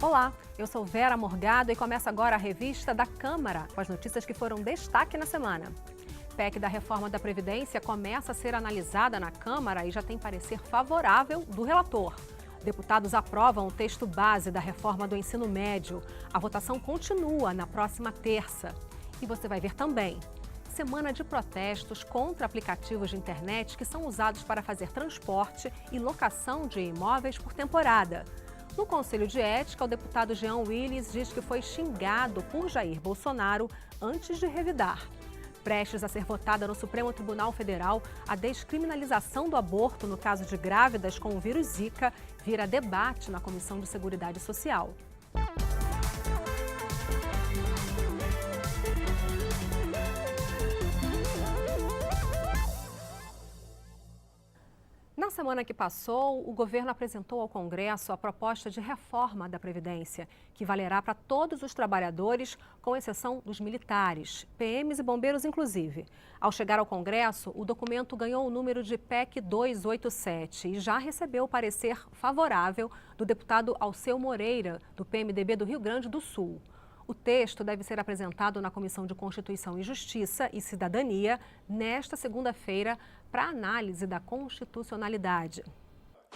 Olá, eu sou Vera Morgado e começa agora a revista da Câmara, com as notícias que foram destaque na semana. PEC da reforma da Previdência começa a ser analisada na Câmara e já tem parecer favorável do relator. Deputados aprovam o texto base da reforma do ensino médio. A votação continua na próxima terça. E você vai ver também semana de protestos contra aplicativos de internet que são usados para fazer transporte e locação de imóveis por temporada. No Conselho de Ética, o deputado Jean Willis diz que foi xingado por Jair Bolsonaro antes de revidar. Prestes a ser votada no Supremo Tribunal Federal, a descriminalização do aborto no caso de grávidas com o vírus Zika vira debate na Comissão de Seguridade Social. Na semana que passou, o governo apresentou ao Congresso a proposta de reforma da Previdência, que valerá para todos os trabalhadores, com exceção dos militares, PMs e bombeiros inclusive. Ao chegar ao Congresso, o documento ganhou o número de PEC 287 e já recebeu o parecer favorável do deputado Alceu Moreira, do PMDB do Rio Grande do Sul. O texto deve ser apresentado na Comissão de Constituição e Justiça e Cidadania nesta segunda-feira para análise da constitucionalidade.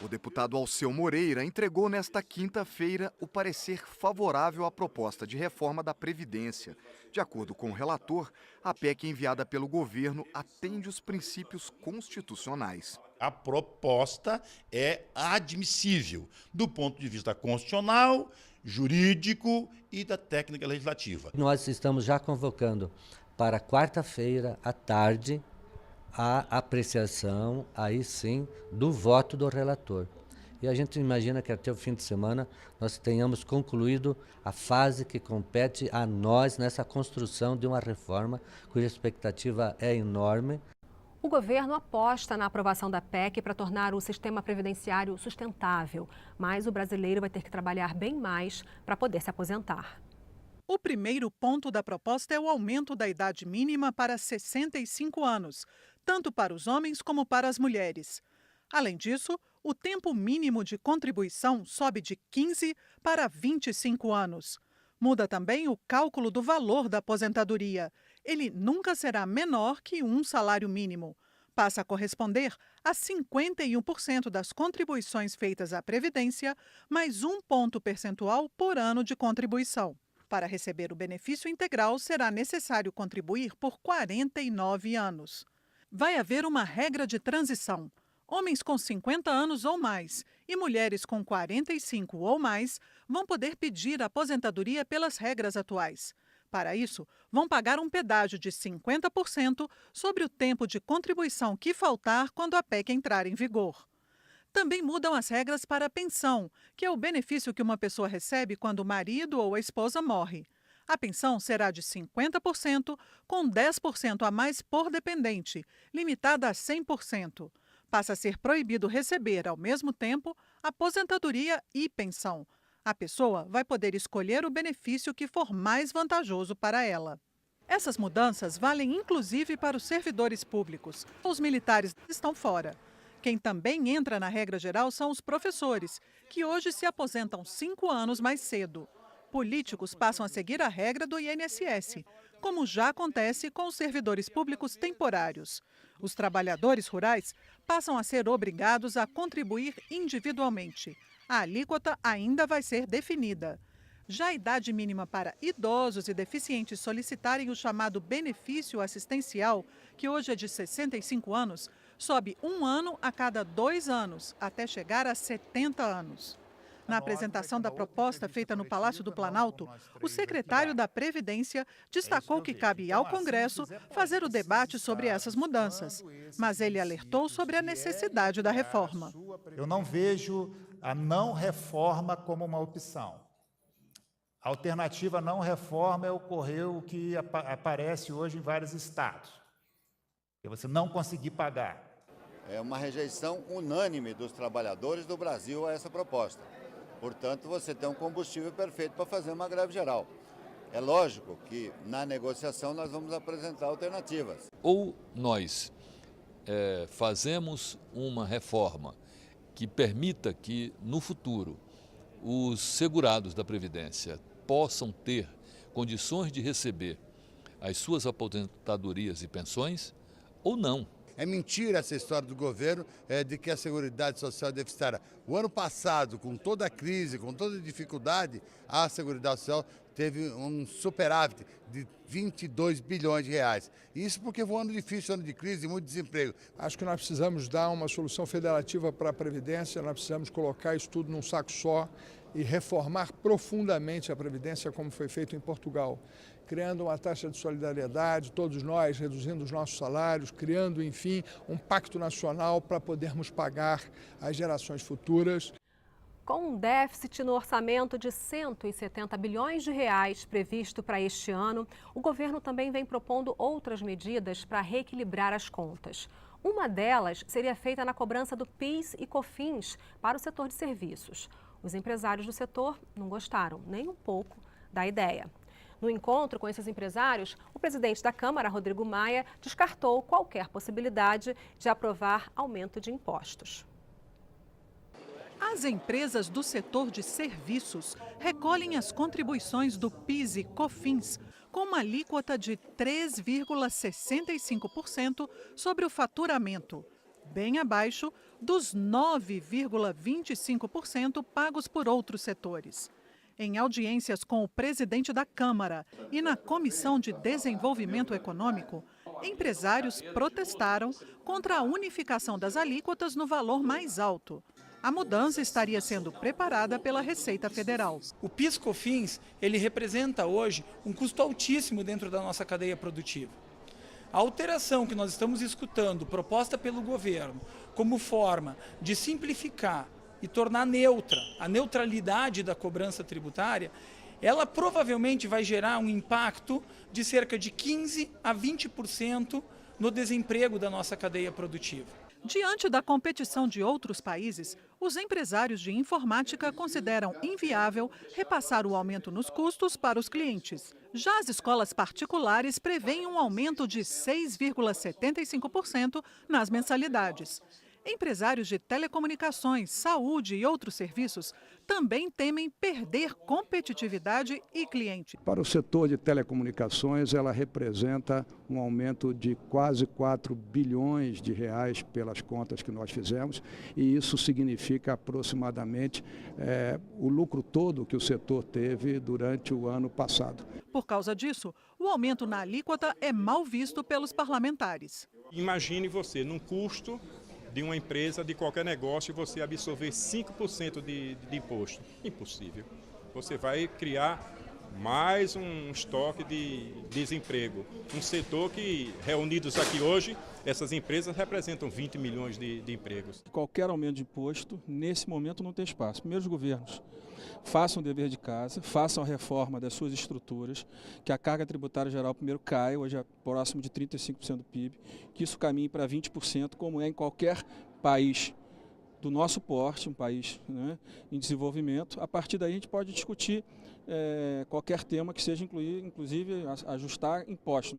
O deputado Alceu Moreira entregou nesta quinta-feira o parecer favorável à proposta de reforma da Previdência. De acordo com o relator, a PEC enviada pelo governo atende os princípios constitucionais. A proposta é admissível do ponto de vista constitucional, jurídico e da técnica legislativa. Nós estamos já convocando para quarta-feira à tarde a apreciação, aí sim, do voto do relator. E a gente imagina que até o fim de semana nós tenhamos concluído a fase que compete a nós nessa construção de uma reforma cuja expectativa é enorme. O governo aposta na aprovação da PEC para tornar o sistema previdenciário sustentável, mas o brasileiro vai ter que trabalhar bem mais para poder se aposentar. O primeiro ponto da proposta é o aumento da idade mínima para 65 anos, tanto para os homens como para as mulheres. Além disso, o tempo mínimo de contribuição sobe de 15 para 25 anos. Muda também o cálculo do valor da aposentadoria. Ele nunca será menor que um salário mínimo. Passa a corresponder a 51% das contribuições feitas à Previdência, mais um ponto percentual por ano de contribuição. Para receber o benefício integral, será necessário contribuir por 49 anos. Vai haver uma regra de transição. Homens com 50 anos ou mais e mulheres com 45 ou mais vão poder pedir aposentadoria pelas regras atuais. Para isso, vão pagar um pedágio de 50% sobre o tempo de contribuição que faltar quando a PEC entrar em vigor. Também mudam as regras para a pensão, que é o benefício que uma pessoa recebe quando o marido ou a esposa morre. A pensão será de 50%, com 10% a mais por dependente, limitada a 100%. Passa a ser proibido receber, ao mesmo tempo, aposentadoria e pensão. A pessoa vai poder escolher o benefício que for mais vantajoso para ela. Essas mudanças valem inclusive para os servidores públicos. Os militares estão fora. Quem também entra na regra geral são os professores, que hoje se aposentam 5 anos mais cedo. Políticos passam a seguir a regra do INSS, como já acontece com os servidores públicos temporários. Os trabalhadores rurais passam a ser obrigados a contribuir individualmente. A alíquota ainda vai ser definida. Já a idade mínima para idosos e deficientes solicitarem o chamado benefício assistencial, que hoje é de 65 anos, sobe 1 ano a cada 2 anos, até chegar a 70 anos. Na apresentação da proposta feita no Palácio do Planalto, o secretário da Previdência destacou que cabe ao Congresso fazer o debate sobre essas mudanças, mas ele alertou sobre a necessidade da reforma. Eu não vejo a não reforma como uma opção. A alternativa não reforma é ocorrer o que aparece hoje em vários estados, que você não conseguir pagar. É uma rejeição unânime dos trabalhadores do Brasil a essa proposta. Portanto, você tem um combustível perfeito para fazer uma greve geral. É lógico que na negociação nós vamos apresentar alternativas. Ou nós fazemos uma reforma que permita que no futuro os segurados da Previdência possam ter condições de receber as suas aposentadorias e pensões ou não. É mentira essa história do governo de que a Seguridade Social é deficitária. O ano passado, com toda a crise, com toda a dificuldade, a Seguridade Social teve um superávit de 22 bilhões de reais. Isso porque foi um ano difícil, um ano de crise e muito desemprego. Acho que nós precisamos dar uma solução federativa para a Previdência, nós precisamos colocar isso tudo num saco só e reformar profundamente a Previdência, como foi feito em Portugal, criando uma taxa de solidariedade, todos nós reduzindo os nossos salários, criando, enfim, um pacto nacional para podermos pagar as gerações futuras. Com um déficit no orçamento de 170 bilhões de reais previsto para este ano, o governo também vem propondo outras medidas para reequilibrar as contas. Uma delas seria feita na cobrança do PIS e COFINS para o setor de serviços. Os empresários do setor não gostaram nem um pouco da ideia. No encontro com esses empresários, o presidente da Câmara, Rodrigo Maia, descartou qualquer possibilidade de aprovar aumento de impostos. As empresas do setor de serviços recolhem as contribuições do PIS e COFINS com uma alíquota de 3,65% sobre o faturamento, bem abaixo dos 9,25% pagos por outros setores. Em audiências com o presidente da Câmara e na Comissão de Desenvolvimento Econômico, empresários protestaram contra a unificação das alíquotas no valor mais alto. A mudança estaria sendo preparada pela Receita Federal. O PIS/COFINS, ele representa hoje um custo altíssimo dentro da nossa cadeia produtiva. A alteração que nós estamos escutando, proposta pelo governo, como forma de simplificar e tornar neutra a neutralidade da cobrança tributária, ela provavelmente vai gerar um impacto de cerca de 15% a 20% no desemprego da nossa cadeia produtiva. Diante da competição de outros países, os empresários de informática consideram inviável repassar o aumento nos custos para os clientes. Já as escolas particulares prevêem um aumento de 6,75% nas mensalidades. Empresários de telecomunicações, saúde e outros serviços também temem perder competitividade e cliente. Para o setor de telecomunicações, ela representa um aumento de quase 4 bilhões de reais pelas contas que nós fizemos, e isso significa aproximadamente o lucro todo que o setor teve durante o ano passado. Por causa disso, o aumento na alíquota é mal visto pelos parlamentares. Imagine você, num custo de uma empresa, de qualquer negócio, você absorver 5% de imposto. Impossível. Você vai criar mais um estoque de desemprego. Um setor que, reunidos aqui hoje, essas empresas representam 20 milhões de empregos. Qualquer aumento de imposto, nesse momento, não tem espaço. Primeiro, os governos façam o dever de casa, façam a reforma das suas estruturas, que a carga tributária geral primeiro caia, hoje é próximo de 35% do PIB, que isso caminhe para 20%, como é em qualquer país do nosso porte, um país, né, em desenvolvimento. A partir daí a gente pode discutir qualquer tema que seja inclusive ajustar impostos.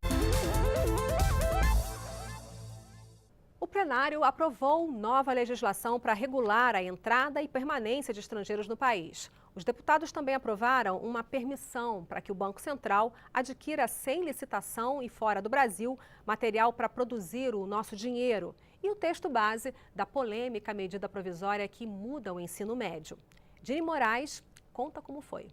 O plenário aprovou nova legislação para regular a entrada e permanência de estrangeiros no país. Os deputados também aprovaram uma permissão para que o Banco Central adquira sem licitação e fora do Brasil material para produzir o nosso dinheiro e o texto base da polêmica medida provisória que muda o ensino médio. Dini Moraes conta como foi.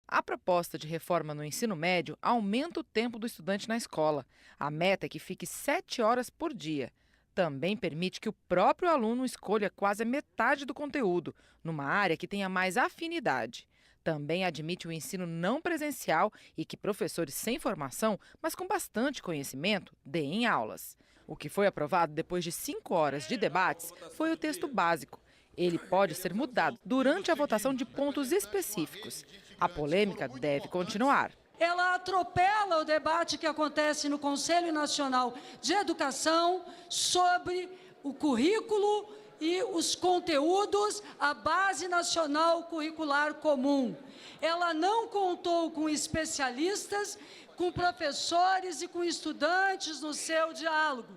A proposta de reforma no ensino médio aumenta o tempo do estudante na escola. A meta é que fique 7 horas por dia. Também permite que o próprio aluno escolha quase a metade do conteúdo, numa área que tenha mais afinidade. Também admite o ensino não presencial e que professores sem formação, mas com bastante conhecimento, deem aulas. O que foi aprovado depois de 5 horas de debates foi o texto básico. Ele pode ser mudado durante a votação de pontos específicos. A polêmica deve continuar. Ela atropela o debate que acontece no Conselho Nacional de Educação sobre o currículo e os conteúdos, a Base Nacional Curricular Comum. Ela não contou com especialistas, com professores e com estudantes no seu diálogo.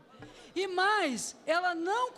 E mais, ela não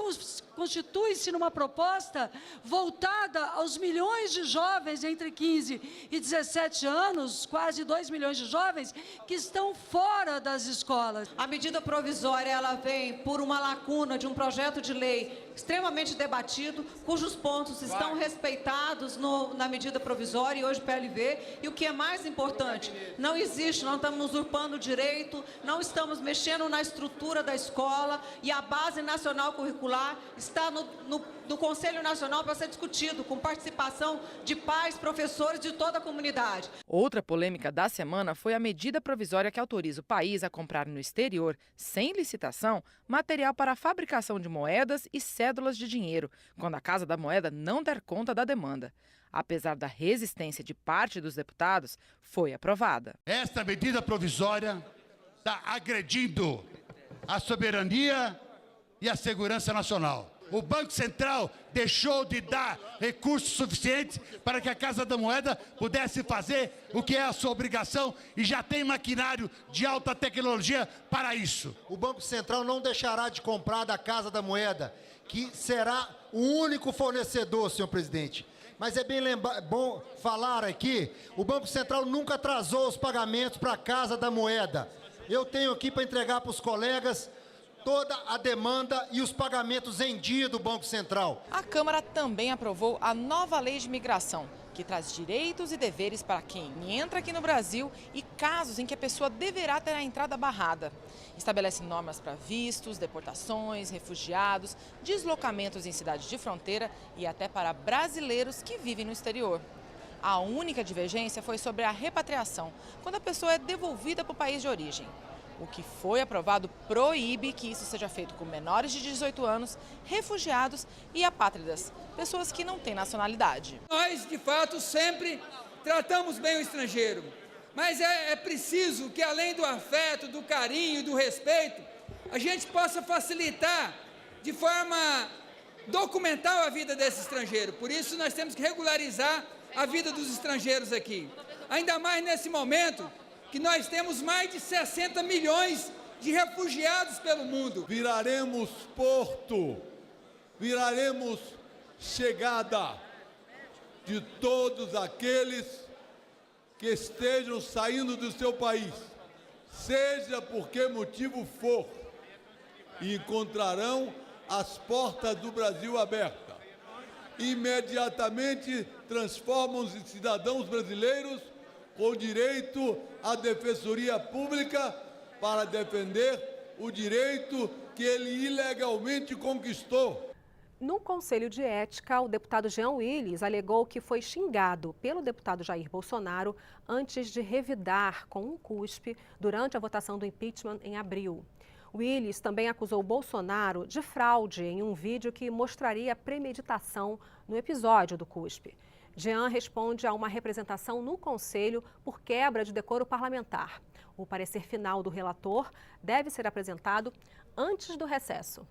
constitui-se numa proposta voltada aos milhões de jovens entre 15 e 17 anos, quase 2 milhões de jovens, que estão fora das escolas. A medida provisória, ela vem por uma lacuna de um projeto de lei extremamente debatido, cujos pontos estão respeitados na medida provisória e hoje PLV, e o que é mais importante, não estamos usurpando o direito, não estamos mexendo na estrutura da escola, e a base nacional curricular está no Conselho Nacional para ser discutido, com participação de pais, professores de toda a comunidade. Outra polêmica da semana foi a medida provisória que autoriza o país a comprar no exterior, sem licitação, material para a fabricação de moedas e cédulas de dinheiro, quando a Casa da Moeda não der conta da demanda. Apesar da resistência de parte dos deputados, foi aprovada. Esta medida provisória está agredindo a soberania e a segurança nacional. O Banco Central deixou de dar recursos suficientes para que a Casa da Moeda pudesse fazer o que é a sua obrigação e já tem maquinário de alta tecnologia para isso. O Banco Central não deixará de comprar da Casa da Moeda, que será o único fornecedor, senhor presidente. Mas é bom falar aqui, o Banco Central nunca atrasou os pagamentos para a Casa da Moeda. Eu tenho aqui para entregar para os colegas toda a demanda e os pagamentos em dia do Banco Central. A Câmara também aprovou a nova lei de migração, que traz direitos e deveres para quem entra aqui no Brasil e casos em que a pessoa deverá ter a entrada barrada. Estabelece normas para vistos, deportações, refugiados, deslocamentos em cidades de fronteira e até para brasileiros que vivem no exterior. A única divergência foi sobre a repatriação, quando a pessoa é devolvida para o país de origem. O que foi aprovado proíbe que isso seja feito com menores de 18 anos, refugiados e apátridas, pessoas que não têm nacionalidade. Nós, de fato, sempre tratamos bem o estrangeiro, mas é preciso que, além do afeto, do carinho e do respeito, a gente possa facilitar de forma documental a vida desse estrangeiro. Por isso, nós temos que regularizar a vida dos estrangeiros aqui. Ainda mais nesse momento que nós temos mais de 60 milhões de refugiados pelo mundo. Viraremos porto, viraremos chegada de todos aqueles que estejam saindo do seu país, seja por que motivo for, e encontrarão as portas do Brasil abertas. Imediatamente transformam-se em cidadãos brasileiros com direito à defensoria pública para defender o direito que ele ilegalmente conquistou. No Conselho de Ética, o deputado Jean Willis alegou que foi xingado pelo deputado Jair Bolsonaro antes de revidar com um cuspe durante a votação do impeachment em abril. Willis também acusou Bolsonaro de fraude em um vídeo que mostraria premeditação no episódio do cuspe. Jean responde a uma representação no Conselho por quebra de decoro parlamentar. O parecer final do relator deve ser apresentado antes do recesso.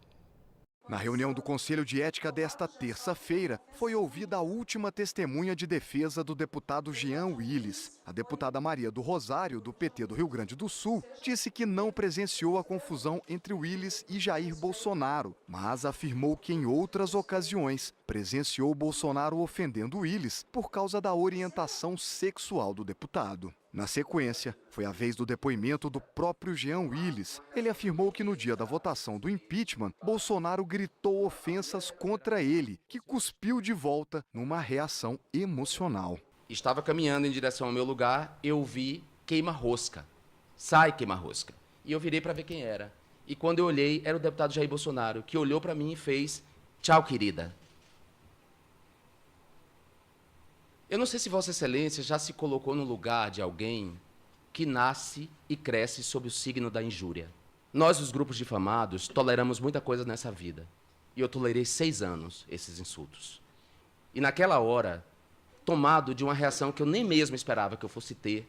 Na reunião do Conselho de Ética desta terça-feira, foi ouvida a última testemunha de defesa do deputado Jean Willis. A deputada Maria do Rosário, do PT do Rio Grande do Sul, disse que não presenciou a confusão entre Willis e Jair Bolsonaro, mas afirmou que em outras ocasiões presenciou Bolsonaro ofendendo Willis por causa da orientação sexual do deputado. Na sequência, foi a vez do depoimento do próprio Jean Willis. Ele afirmou que no dia da votação do impeachment, Bolsonaro gritou ofensas contra ele, que cuspiu de volta numa reação emocional. Estava caminhando em direção ao meu lugar, eu vi queima-rosca. Sai queima-rosca. E eu virei para ver quem era. E quando eu olhei, era o deputado Jair Bolsonaro, que olhou para mim e fez: "Tchau, querida." Eu não sei se Vossa Excelência já se colocou no lugar de alguém que nasce e cresce sob o signo da injúria. Nós, os grupos difamados, toleramos muita coisa nessa vida. E eu tolerei 6 anos esses insultos. E naquela hora, tomado de uma reação que eu nem mesmo esperava que eu fosse ter,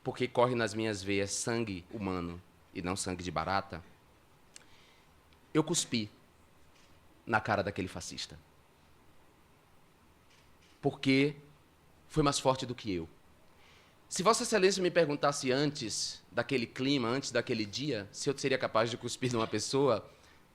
porque corre nas minhas veias sangue humano e não sangue de barata, eu cuspi na cara daquele fascista. Porque foi mais forte do que eu. Se Vossa Excelência me perguntasse antes daquele clima, antes daquele dia, se eu seria capaz de cuspir numa pessoa,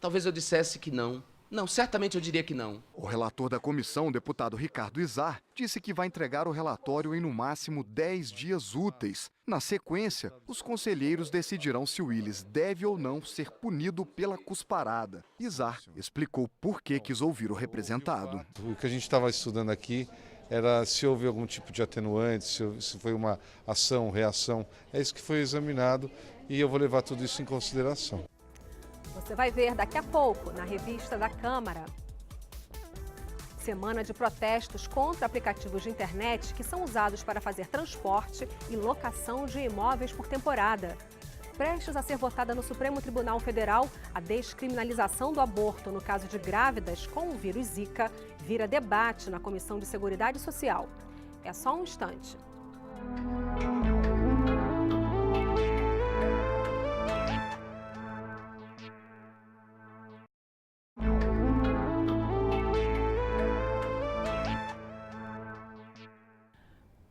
talvez eu dissesse que não. Não, certamente eu diria que não. O relator da comissão, o deputado Ricardo Izar, disse que vai entregar o relatório em no máximo 10 dias úteis. Na sequência, os conselheiros decidirão se o Willis deve ou não ser punido pela cusparada. Izar explicou por que quis ouvir o representado. O que a gente estava estudando aqui era se houve algum tipo de atenuante, se foi uma ação, reação. É isso que foi examinado e eu vou levar tudo isso em consideração. Você vai ver daqui a pouco na revista da Câmara. Semana de protestos contra aplicativos de internet que são usados para fazer transporte e locação de imóveis por temporada. Prestes a ser votada no Supremo Tribunal Federal, a descriminalização do aborto no caso de grávidas com o vírus Zika vira debate na Comissão de Seguridade Social. É só um instante.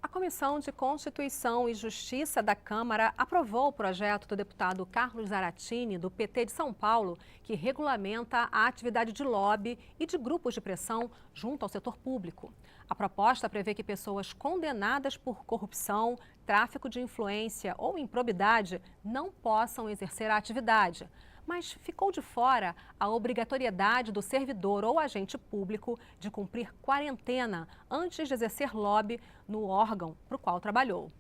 A Comissão de Constituição e Justiça da Câmara aprovou o projeto do deputado Carlos Zaratini, do PT de São Paulo, que regulamenta a atividade de lobby e de grupos de pressão junto ao setor público. A proposta prevê que pessoas condenadas por corrupção, tráfico de influência ou improbidade não possam exercer a atividade. Mas ficou de fora a obrigatoriedade do servidor ou agente público de cumprir quarentena antes de exercer lobby no órgão para o qual trabalhou.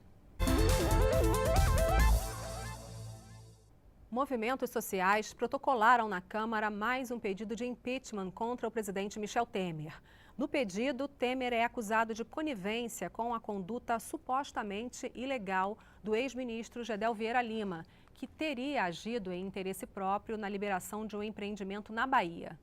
Movimentos sociais protocolaram na Câmara mais um pedido de impeachment contra o presidente Michel Temer. No pedido, Temer é acusado de conivência com a conduta supostamente ilegal do ex-ministro Gedel Vieira Lima, que teria agido em interesse próprio na liberação de um empreendimento na Bahia.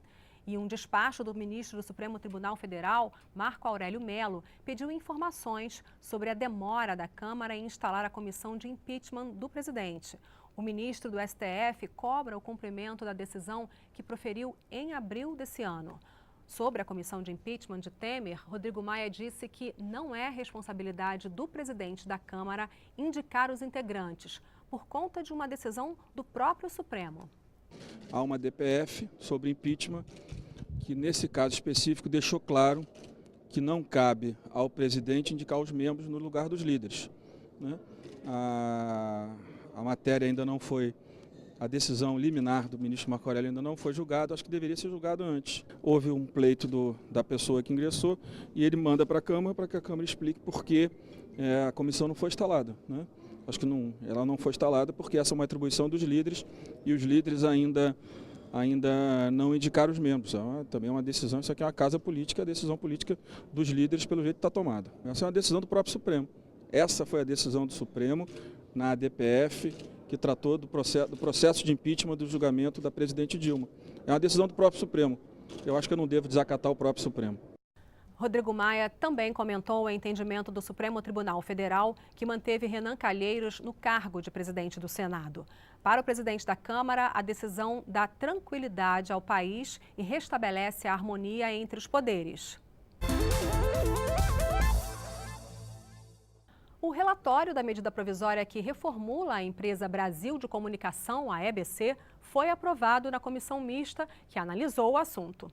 E um despacho do ministro do Supremo Tribunal Federal, Marco Aurélio Mello, pediu informações sobre a demora da Câmara em instalar a comissão de impeachment do presidente. O ministro do STF cobra o cumprimento da decisão que proferiu em abril desse ano. Sobre a comissão de impeachment de Temer, Rodrigo Maia disse que não é responsabilidade do presidente da Câmara indicar os integrantes, por conta de uma decisão do próprio Supremo. Há uma DPF sobre impeachment que, nesse caso específico, deixou claro que não cabe ao presidente indicar os membros no lugar dos líderes, né? A matéria ainda não foi, a decisão liminar do ministro Marco Aurélio ainda não foi julgada, acho que deveria ser julgado antes. Houve um pleito da pessoa que ingressou e ele manda para a Câmara para que a Câmara explique por que a comissão não foi instalada, né? Acho que ela não foi instalada porque essa é uma atribuição dos líderes e os líderes ainda não indicaram os membros. Também é uma decisão, isso aqui é uma casa política, a decisão política dos líderes pelo jeito está tomada. Essa é uma decisão do próprio Supremo. Essa foi a decisão do Supremo na DPF que tratou do processo de impeachment do julgamento da presidente Dilma. É uma decisão do próprio Supremo. Eu acho que eu não devo desacatar o próprio Supremo. Rodrigo Maia também comentou o entendimento do Supremo Tribunal Federal, que manteve Renan Calheiros no cargo de presidente do Senado. Para o presidente da Câmara, a decisão dá tranquilidade ao país e restabelece a harmonia entre os poderes. O relatório da medida provisória que reformula a empresa Brasil de Comunicação, a EBC, foi aprovado na comissão mista que analisou o assunto.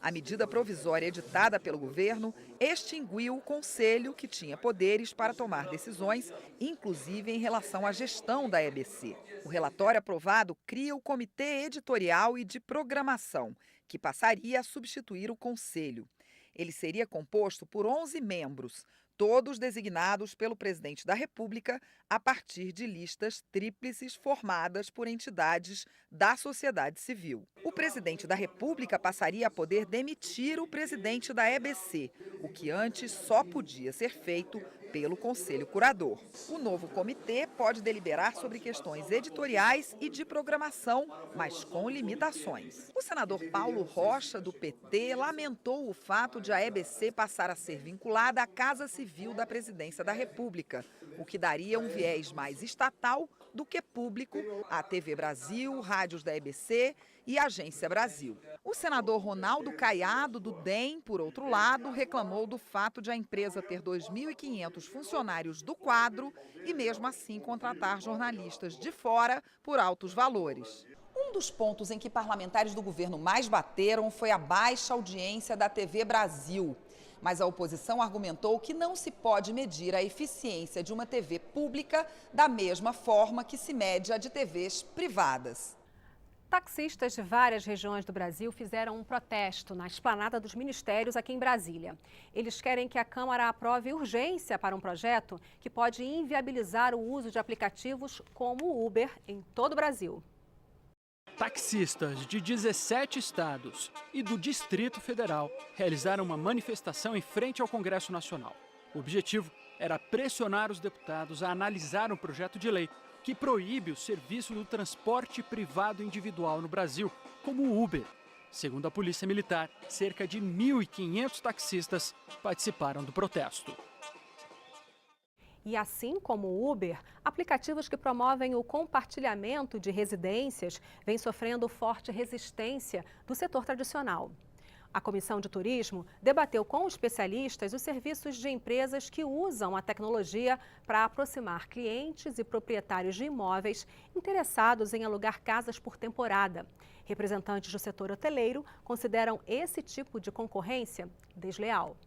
A medida provisória editada pelo governo extinguiu o conselho que tinha poderes para tomar decisões, inclusive em relação à gestão da EBC. O relatório aprovado cria o Comitê Editorial e de Programação, que passaria a substituir o conselho. Ele seria composto por 11 membros, todos designados pelo presidente da República a partir de listas tríplices formadas por entidades da sociedade civil. O presidente da República passaria a poder demitir o presidente da EBC, o que antes só podia ser feito pelo Conselho Curador. O novo comitê pode deliberar sobre questões editoriais e de programação, mas com limitações. O senador Paulo Rocha, do PT, lamentou o fato de a EBC passar a ser vinculada à Casa Civil da Presidência da República, o que daria um viés mais estatal do que público à TV Brasil, rádios da EBC e Agência Brasil. O senador Ronaldo Caiado, do DEM, por outro lado, reclamou do fato de a empresa ter 2.500 funcionários do quadro e, mesmo assim, contratar jornalistas de fora por altos valores. Um dos pontos em que parlamentares do governo mais bateram foi a baixa audiência da TV Brasil. Mas a oposição argumentou que não se pode medir a eficiência de uma TV pública da mesma forma que se mede a de TVs privadas. Taxistas de várias regiões do Brasil fizeram um protesto na esplanada dos ministérios aqui em Brasília. Eles querem que a Câmara aprove urgência para um projeto que pode inviabilizar o uso de aplicativos como o Uber em todo o Brasil. Taxistas de 17 estados e do Distrito Federal realizaram uma manifestação em frente ao Congresso Nacional. O objetivo era pressionar os deputados a analisar um projeto de lei que proíbe o serviço do transporte privado individual no Brasil, como o Uber. Segundo a Polícia Militar, cerca de 1.500 taxistas participaram do protesto. E assim como o Uber, aplicativos que promovem o compartilhamento de residências vêm sofrendo forte resistência do setor tradicional. A Comissão de Turismo debateu com especialistas os serviços de empresas que usam a tecnologia para aproximar clientes e proprietários de imóveis interessados em alugar casas por temporada. Representantes do setor hoteleiro consideram esse tipo de concorrência desleal.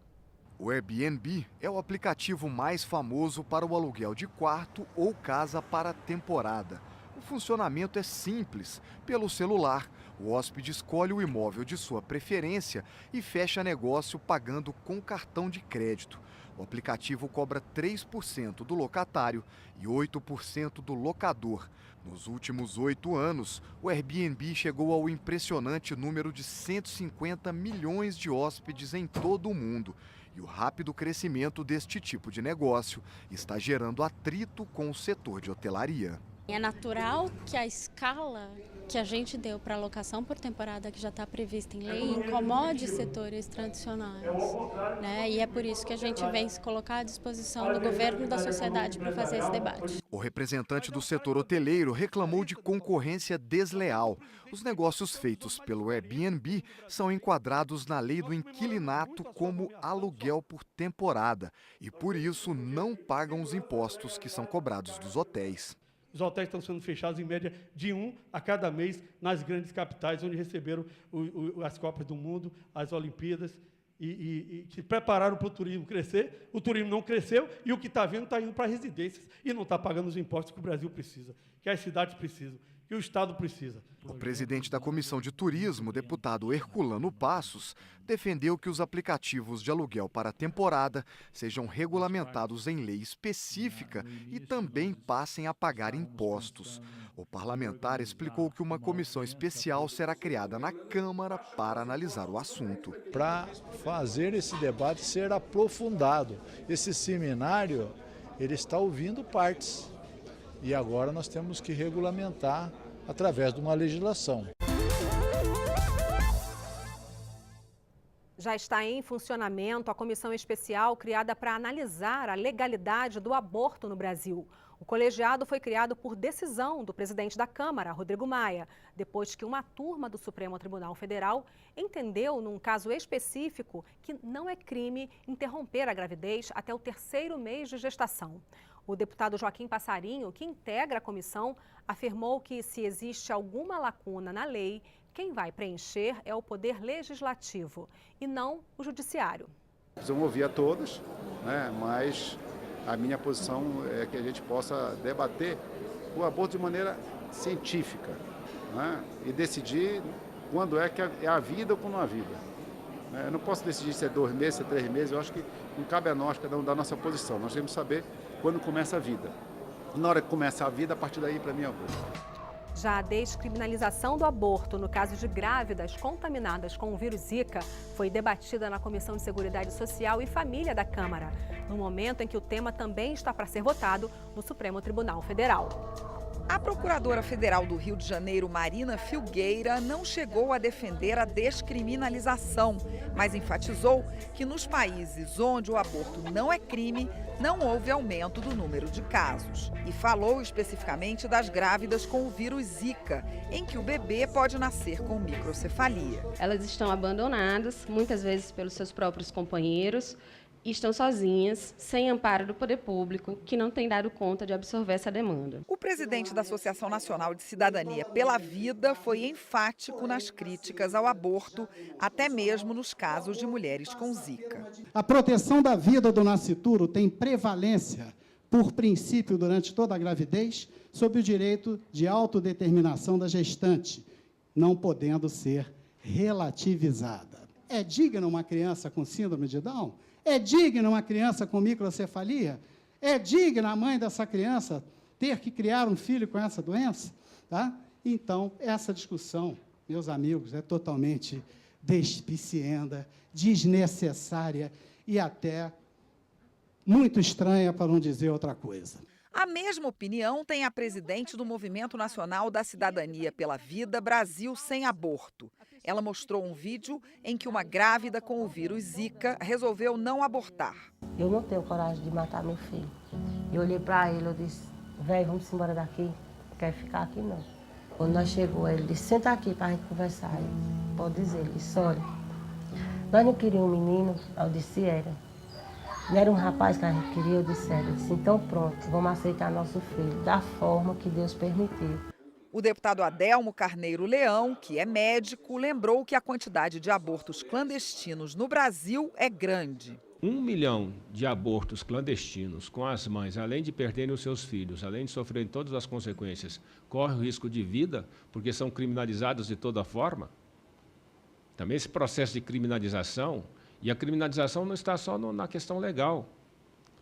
O Airbnb é o aplicativo mais famoso para o aluguel de quarto ou casa para temporada. O funcionamento é simples. Pelo celular, o hóspede escolhe o imóvel de sua preferência e fecha negócio pagando com cartão de crédito. O aplicativo cobra 3% do locatário e 8% do locador. Nos últimos 8 anos, o Airbnb chegou ao impressionante número de 150 milhões de hóspedes em todo o mundo. E o rápido crescimento deste tipo de negócio está gerando atrito com o setor de hotelaria. É natural que a escala que a gente deu para a alocação por temporada, que já está prevista em lei, incomode setores tradicionais, né? E é por isso que a gente vem se colocar à disposição do governo e da sociedade para fazer esse debate. O representante do setor hoteleiro reclamou de concorrência desleal. Os negócios feitos pelo Airbnb são enquadrados na lei do inquilinato como aluguel por temporada e, por isso, não pagam os impostos que são cobrados dos hotéis. Os hotéis estão sendo fechados em média de 1 a cada mês nas grandes capitais, onde receberam as Copas do Mundo, as Olimpíadas, e se prepararam para o turismo crescer. O turismo não cresceu e o que está vindo está indo para residências e não está pagando os impostos que o Brasil precisa, que as cidades precisam, que o Estado precisa. O presidente da Comissão de Turismo, deputado Herculano Passos, defendeu que os aplicativos de aluguel para temporada sejam regulamentados em lei específica e também passem a pagar impostos. O parlamentar explicou que uma comissão especial será criada na Câmara para analisar o assunto. Para fazer esse debate ser aprofundado. Esse seminário, ele está ouvindo partes e agora nós temos que regulamentar através de uma legislação. Já está em funcionamento a comissão especial criada para analisar a legalidade do aborto no Brasil. O colegiado foi criado por decisão do presidente da Câmara, Rodrigo Maia, depois que uma turma do Supremo Tribunal Federal entendeu, num caso específico, que não é crime interromper a gravidez até o 3º mês de gestação. O deputado Joaquim Passarinho, que integra a comissão, afirmou que, se existe alguma lacuna na lei, quem vai preencher é o Poder Legislativo e não o Judiciário. Precisamos ouvir a todos, né? Mas a minha posição é que a gente possa debater o aborto de maneira científica, né? E decidir quando é que é a vida ou quando não é a vida. Eu não posso decidir se é 2 meses, se é 3 meses, eu acho que não cabe a nós cada um dar nossa posição. Nós temos que saber quando começa a vida. Na hora que começa a vida, a partir daí, para mim, é aborto. Já a descriminalização do aborto no caso de grávidas contaminadas com o vírus Zika foi debatida na Comissão de Seguridade Social e Família da Câmara, no momento em que o tema também está para ser votado no Supremo Tribunal Federal. A procuradora federal do Rio de Janeiro, Marina Filgueira, não chegou a defender a descriminalização, mas enfatizou que nos países onde o aborto não é crime, não houve aumento do número de casos. E falou especificamente das grávidas com o vírus Zika, em que o bebê pode nascer com microcefalia. Elas estão abandonadas, muitas vezes pelos seus próprios companheiros, e estão sozinhas, sem amparo do poder público, que não tem dado conta de absorver essa demanda. O presidente da Associação Nacional de Cidadania pela Vida foi enfático nas críticas ao aborto, até mesmo nos casos de mulheres com Zika. A proteção da vida do nascituro tem prevalência, por princípio, durante toda a gravidez, sobre o direito de autodeterminação da gestante, não podendo ser relativizada. É digna uma criança com síndrome de Down? É digna uma criança com microcefalia? É digna a mãe dessa criança ter que criar um filho com essa doença? Tá? Então, essa discussão, meus amigos, é totalmente despicienda, desnecessária e até muito estranha, para não dizer outra coisa. A mesma opinião tem a presidente do Movimento Nacional da Cidadania pela Vida, Brasil Sem Aborto. Ela mostrou um vídeo em que uma grávida com o vírus Zika resolveu não abortar. Eu não tenho coragem de matar meu filho. Eu olhei para ele, eu disse, velho, vamos embora daqui, não quero ficar aqui não. Quando nós chegou, ele disse, senta aqui para a gente conversar. Eu, pode dizer, ele disse, olha, nós não queríamos um menino, eu disse, era. Não era um rapaz que a gente queria, eu disse, era. Eu disse, então pronto, vamos aceitar nosso filho, da forma que Deus permitiu. O deputado Adelmo Carneiro Leão, que é médico, lembrou que a quantidade de abortos clandestinos no Brasil é grande. 1 milhão de abortos clandestinos com as mães, além de perderem os seus filhos, além de sofrerem todas as consequências, correm o risco de vida, porque são criminalizados de toda forma. Também esse processo de criminalização, e a criminalização não está só na questão legal,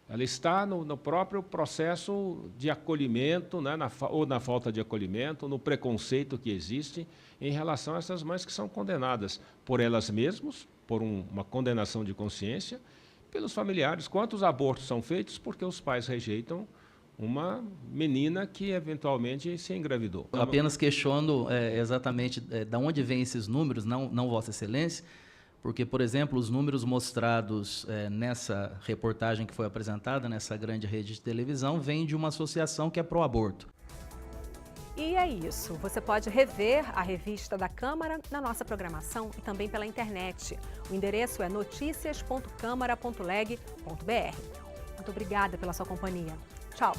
ela está no próprio processo de acolhimento, né, ou na falta de acolhimento, no preconceito que existe em relação a essas mães que são condenadas por elas mesmas, por uma condenação de consciência, pelos familiares. Quantos abortos são feitos porque os pais rejeitam uma menina que eventualmente se engravidou? Eu apenas questiono exatamente de onde vêm esses números, não Vossa Excelência, porque, por exemplo, os números mostrados nessa reportagem que foi apresentada, nessa grande rede de televisão, vêm de uma associação que é pró-aborto. E é isso. Você pode rever a revista da Câmara na nossa programação e também pela internet. O endereço é noticias.câmara.leg.br. Muito obrigada pela sua companhia. Tchau!